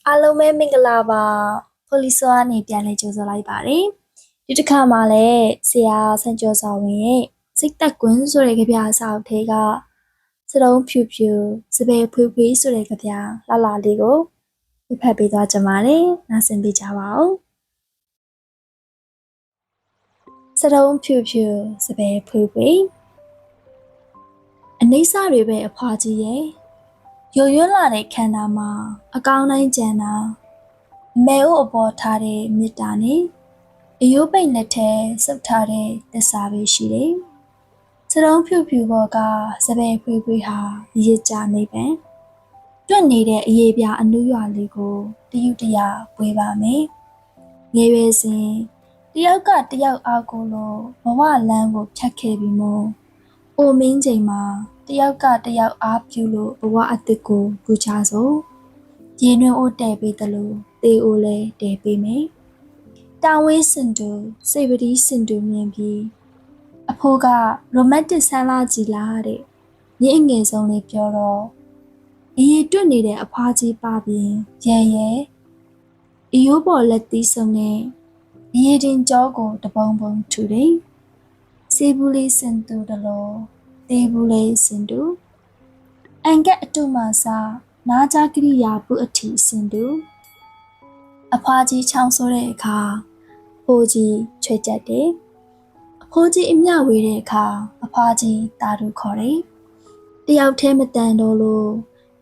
အားလုံးပဲမင်္ဂလာပါပိုလီဆိုကနေပြန်လဲကြိုဆိုလိုက်ပါတယ်ဒီတစ်ခါမှလည်းဆရာဆန်းကျော်စာဝင်ရဲ့စိတ်သက်ကွန်းဆိုတဲ့ကြပြစာအုပ်ထဲကစတုံးဖြူဖြူစပယ်ဖွေးဖွေးဆိုတဲ့ကြပြလှလှလေးကိုပြဖတ်ပေးသွားကြပါမယ်နားဆင်ပေးကြပါဦးစတုံးဖြူဖြူစပယ်ဖွေးဖွေးအနိစ္စတွေပဲအဖွားကြီးရဲ့ရုံရွလာတဲ့ခန္ဓာမှာအကောင်းတိုင်းကြံတာမဲအိုအပေါ်ထားတဲ့မေတ္တာနဲ့အယိုးပိတ်လက်ထဲစုပ်ထားတဲ့သစ္စာပဲရှိတယ်။စတုံးဖြူဖြူပေါ်ကစပယ်ဖွေးဖွေးဟာရစ်ကြနေပင်တွက်နေတဲ့အရေးပြအနုရွာလေးကိုတယူတရပွေးပါမယ်။ငယ်ရွယ်စဉ်တယောက်ကတယောက်အားကိုလို့ဘဝလမ်းကိုဖြတ်ခဲ့ပြီးမို့အိုမင်းချိန်မှာတယောက်ကတယောက်အားပြုလို့ဘဝအသစ်ကိုကူချစို့ရင်းနှွေးအိုးတဲ့ပေးတယ်လို့တေအိုလဲတဲ့ပေးမယ်တာဝေးစင်တူစိတ်ပတိစင်တူမြင်ပြီးအဖိုးကရိုမန်တစ်ဆန်းလာကြည်လားတဲ့မြင့်အငယ်ဆုံးလေးပြောတော့အေးတွတ်နေတဲ့အဖွားကြီးပါပြင်ရဲရဲအယိုးပေါ်လက်သီးဆုံးနဲ့အရေးတင်ကြောကိုတပုံပုံထူတယ်စေဘူးလေးစင်တူတလို့တေဘူးလေးစင်တူအန်ကက်အတုမစားနားကြကရိယာပုအထီစင်တူအဖွားကြီးချောင်းဆိုးတဲ့အခါဖိုးကြီးချွေကြက်တယ်အဖိုးကြီးအမျှဝေတဲ့အခါအဖွားကြီးတာတူခေါ်တယ်တယောက်တည်းမတန်တော့လို့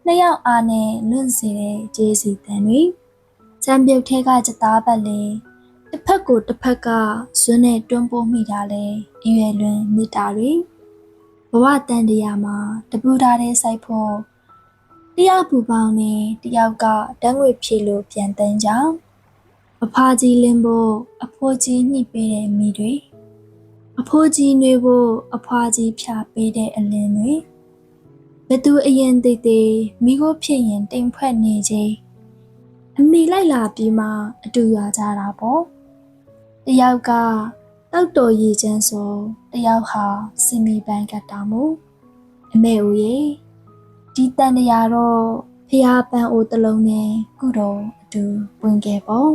နှစ်ယောက်အားနဲ့လွန့်စေတဲ့ကျေးစီတန်တွေစံပြုတ်ထဲကကြသားပတ်လေတစ်ဖက်ကိုတစ်ဖက်ကဇွန်းနဲ့တွန်းပိုးမိတာလေအရွယ်လွန်မြစ်တာတွေဘဝတန်တရားမှာတပူထားတဲ့စိုက်ဖို့တယောက်ပူပေါင်းနဲ့တယောက်ကတန်းငွေဖြေလို့ပြန်တန်းကြောင်းအဖားကြီးလင်းဖို့အဖိုးကြီးညှိပေးတဲ့မိတွေအဖိုးကြီးနှွေးဖို့အဖွားကြီးဖြာပေးတဲ့အလင်းတွေဘသူအရင်သိသေးမိကိုဖြစ်ရင်တိမ်ဖွဲ့နေခြင်းအမိလိုက်လာပြီးမှအတူရွာကြတာပေါ့တယောက်ကတောက်တော်ရည်ချမ်းဆိုတယောက်ဟာစင်မီပန်းကတ်တာမို့အမေဦးရေဒီတန်တရားတော့ဖျားပန်းအိုတလုံးနဲ့ကုတော်အတူဝင်ခဲ့ပေါ့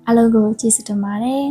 အလုံးကိုကျေးဇူးတင်ပါတယ်